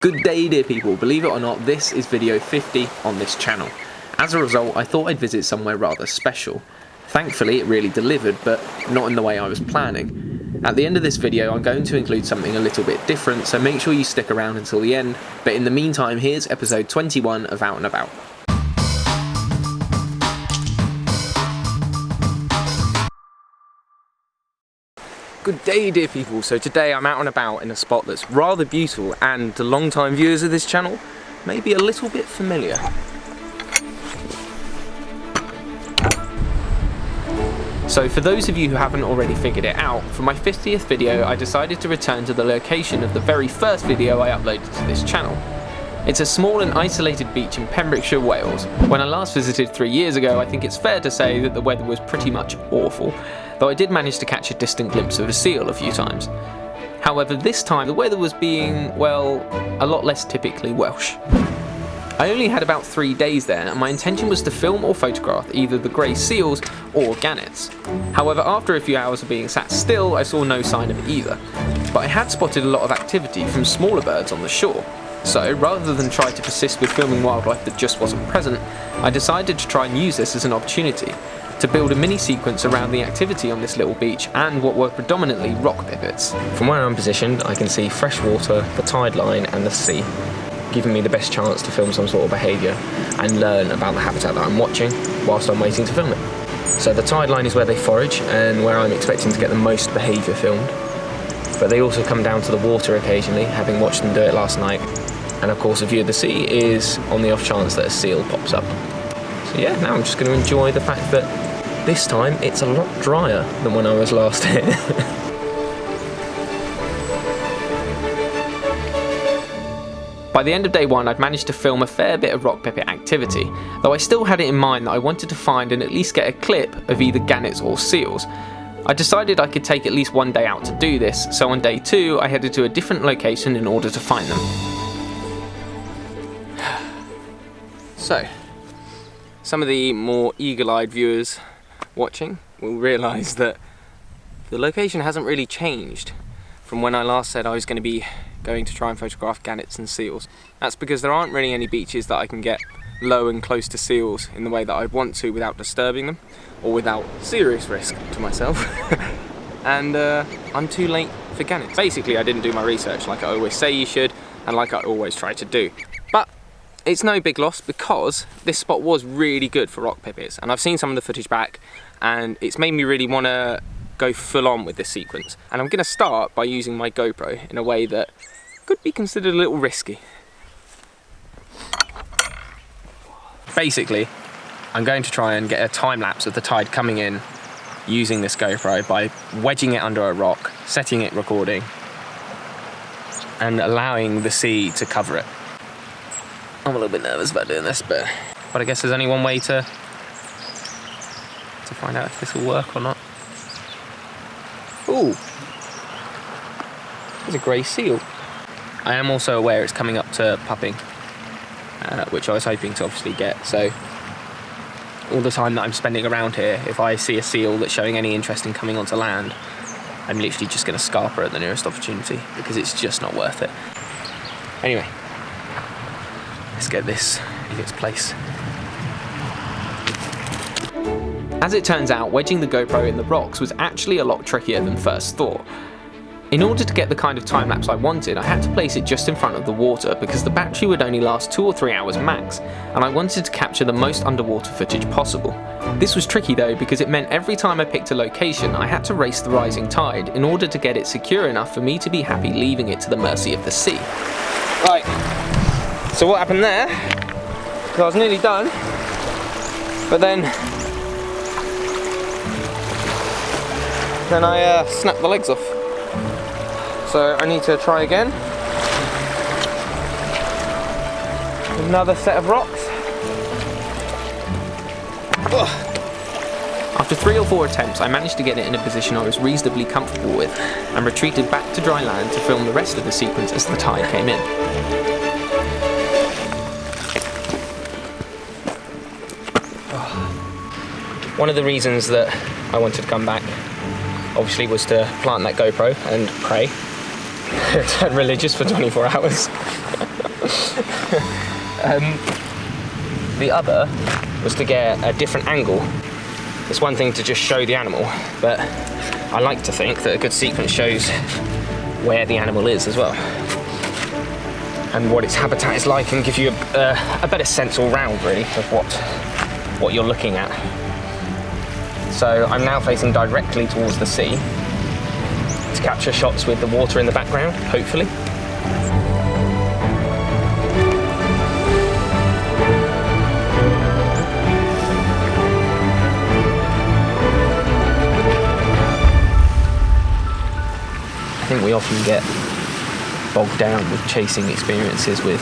Good day dear people, believe it or not, this is video 50 on this channel. As a result, I thought I'd visit somewhere rather special. Thankfully it really delivered, but not in the way I was planning. At the end of this video I'm going to include something a little bit different, so make sure you stick around until the end, but in the meantime here's episode 21 of Out and About. Good day dear people, so today I'm out and about in a spot that's rather beautiful and to long time viewers of this channel may be a little bit familiar. So for those of you who haven't already figured it out, for my 50th video I decided to return to the location of the very first video I uploaded to this channel. It's a small and isolated beach in Pembrokeshire, Wales. When I last visited 3 years ago, I think it's fair to say that the weather was pretty much awful, though I did manage to catch a distant glimpse of a seal a few times. However, this time the weather was being, well, a lot less typically Welsh. I only had about 3 days there, and my intention was to film or photograph either the grey seals or gannets. However, after a few hours of being sat still, I saw no sign of either. But I had spotted a lot of activity from smaller birds on the shore. So, rather than try to persist with filming wildlife that just wasn't present, I decided to try and use this as an opportunity to build a mini sequence around the activity on this little beach and what were predominantly rock pipits. From where I'm positioned, I can see fresh water, the tide line and the sea, giving me the best chance to film some sort of behaviour and learn about the habitat that I'm watching whilst I'm waiting to film it. So the tide line is where they forage and where I'm expecting to get the most behaviour filmed. But they also come down to the water occasionally, having watched them do it last night. And of course a view of the sea is on the off chance that a seal pops up. So yeah, now I'm just going to enjoy the fact that this time it's a lot drier than when I was last here. By the end of day one I'd managed to film a fair bit of rock pipit activity, though I still had it in mind that I wanted to find and at least get a clip of either gannets or seals. I decided I could take at least one day out to do this, so on day 2 I headed to a different location in order to find them. So, some of the more eagle-eyed viewers watching will realise that the location hasn't really changed from when I last said I was going to be going to try and photograph gannets and seals. That's because there aren't really any beaches that I can get low and close to seals in the way that I'd want to without disturbing them or without serious risk to myself. And I'm too late for gannets. Basically I didn't do my research like I always say you should and like I always try to do. But it's no big loss because this spot was really good for rock pipits and I've seen some of the footage back and it's made me really want to go full on with this sequence. And I'm going to start by using my GoPro in a way that could be considered a little risky. Basically, I'm going to try and get a time lapse of the tide coming in using this GoPro by wedging it under a rock, setting it recording and allowing the sea to cover it. I'm a little bit nervous about doing this, but I guess there's only one way to find out if this will work or not. Ooh, there's a grey seal. I am also aware it's coming up to pupping, which I was hoping to obviously get. So all the time that I'm spending around here, if I see a seal that's showing any interest in coming onto land, I'm literally just going to scarp her at the nearest opportunity because it's just not worth it. Anyway. Let's get this in its place. As it turns out, wedging the GoPro in the rocks was actually a lot trickier than first thought. In order to get the kind of time-lapse I wanted, I had to place it just in front of the water because the battery would only last 2 or 3 hours max, and I wanted to capture the most underwater footage possible. This was tricky though because it meant every time I picked a location I had to race the rising tide in order to get it secure enough for me to be happy leaving it to the mercy of the sea. Right. So what happened there, because I was nearly done, but then I snapped the legs off. So I need to try again. Another set of rocks. Ugh. After 3 or 4 attempts, I managed to get it in a position I was reasonably comfortable with, and retreated back to dry land to film the rest of the sequence as the tide came in. One of the reasons that I wanted to come back obviously was to plant that GoPro and pray Turn religious for 24 hours. The other was to get a different angle. It's one thing to just show the animal, but I like to think that a good sequence shows where the animal is as well, and what its habitat is like, and give you a better sense all round, really, of what you're looking at. So I'm now facing directly towards the sea to capture shots with the water in the background, hopefully. I think we often get bogged down with chasing experiences with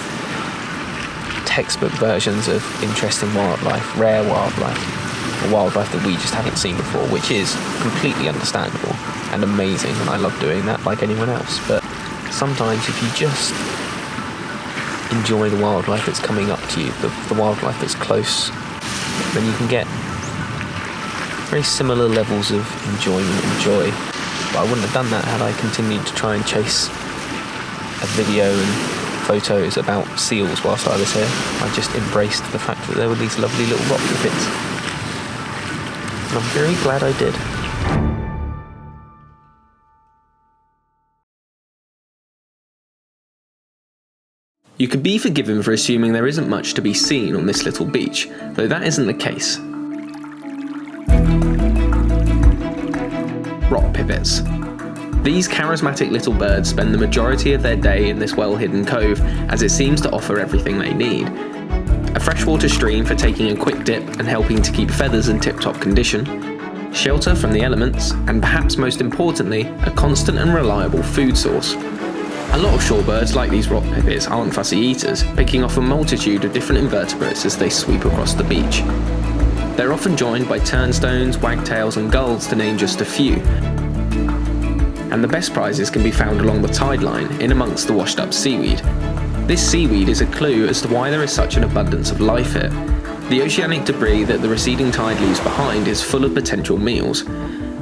textbook versions of interesting wildlife, rare wildlife, or wildlife that we just haven't seen before, which is completely understandable and amazing, and I love doing that like anyone else. But sometimes if you just enjoy the wildlife that's coming up to you, the wildlife that's close, then you can get very similar levels of enjoyment and joy. But I wouldn't have done that had I continued to try and chase a video and photos about seals whilst I was here. I just embraced the fact that there were these lovely little rock pipits. And I'm very glad I did. You could be forgiven for assuming there isn't much to be seen on this little beach, though that isn't the case. Rock pipits. These charismatic little birds spend the majority of their day in this well-hidden cove, as it seems to offer everything they need. A freshwater stream for taking a quick dip and helping to keep feathers in tip-top condition, shelter from the elements, and perhaps most importantly, a constant and reliable food source. A lot of shorebirds, like these rock pipits, aren't fussy eaters, picking off a multitude of different invertebrates as they sweep across the beach. They're often joined by turnstones, wagtails and gulls, to name just a few. And the best prizes can be found along the tide line, in amongst the washed up seaweed. This seaweed is a clue as to why there is such an abundance of life here. The oceanic debris that the receding tide leaves behind is full of potential meals,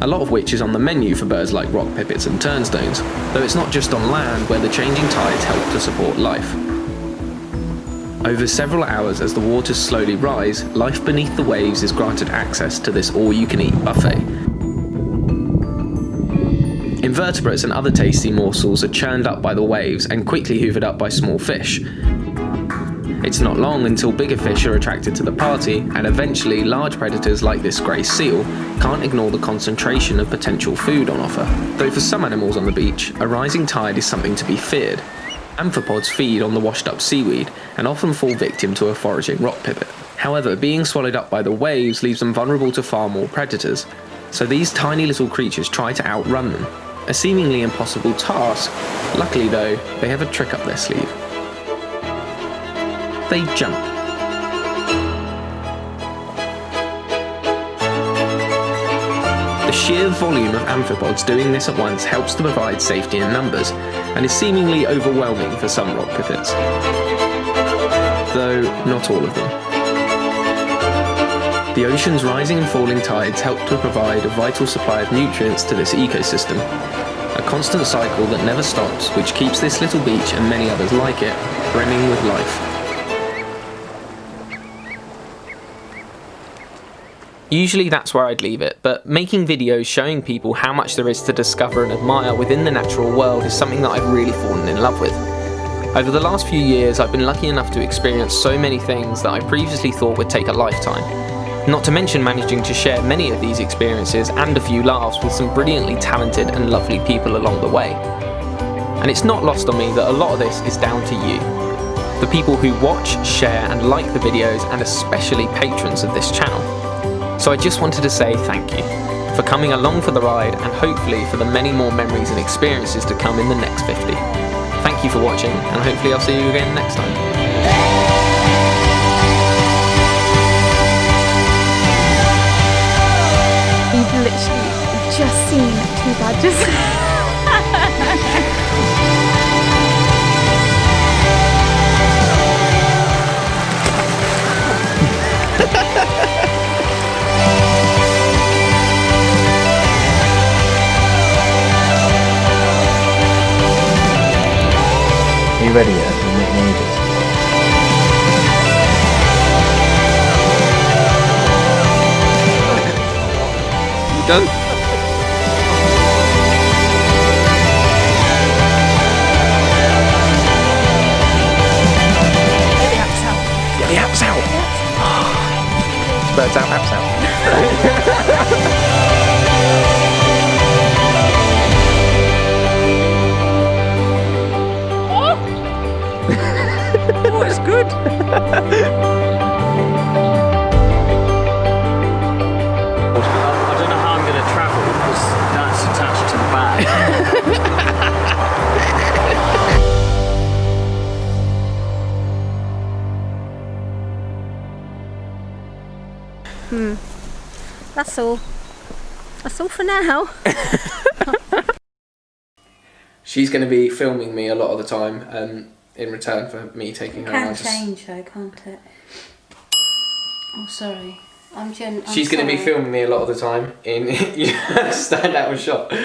a lot of which is on the menu for birds like rock pipits and turnstones, though it's not just on land where the changing tides help to support life. Over several hours as the waters slowly rise, life beneath the waves is granted access to this all-you-can-eat buffet. Invertebrates and other tasty morsels are churned up by the waves and quickly hoovered up by small fish. It's not long until bigger fish are attracted to the party, and eventually large predators like this grey seal can't ignore the concentration of potential food on offer. Though for some animals on the beach, a rising tide is something to be feared. Amphipods feed on the washed up seaweed and often fall victim to a foraging rock pipit. However, being swallowed up by the waves leaves them vulnerable to far more predators, so these tiny little creatures try to outrun them. A seemingly impossible task. Luckily though, they have a trick up their sleeve. They jump. The sheer volume of amphipods doing this at once helps to provide safety in numbers, and is seemingly overwhelming for some rock pipits. Though not all of them. The ocean's rising and falling tides help to provide a vital supply of nutrients to this ecosystem. A constant cycle that never stops, which keeps this little beach and many others like it brimming with life. Usually that's where I'd leave it, but making videos showing people how much there is to discover and admire within the natural world is something that I've really fallen in love with. Over the last few years, I've been lucky enough to experience so many things that I previously thought would take a lifetime. Not to mention managing to share many of these experiences and a few laughs with some brilliantly talented and lovely people along the way. And it's not lost on me that a lot of this is down to you. The people who watch, share and like the videos, and especially patrons of this channel. So I just wanted to say thank you for coming along for the ride, and hopefully for the many more memories and experiences to come in the next 50. Thank you for watching, and hopefully I'll see you again next time. We've literally just seen 2 badgers. ready yet? We're making ages. You done? Get the apps out. Birds out, apps out. Oh, it's good. I don't know how I'm going to travel because that's attached to the bag. That's all. That's all for now. She's going to be filming me a lot of the time in return for me taking her around. Change though, can't it? Oh, sorry. She's going to be filming me a lot of the time in stand out of shot.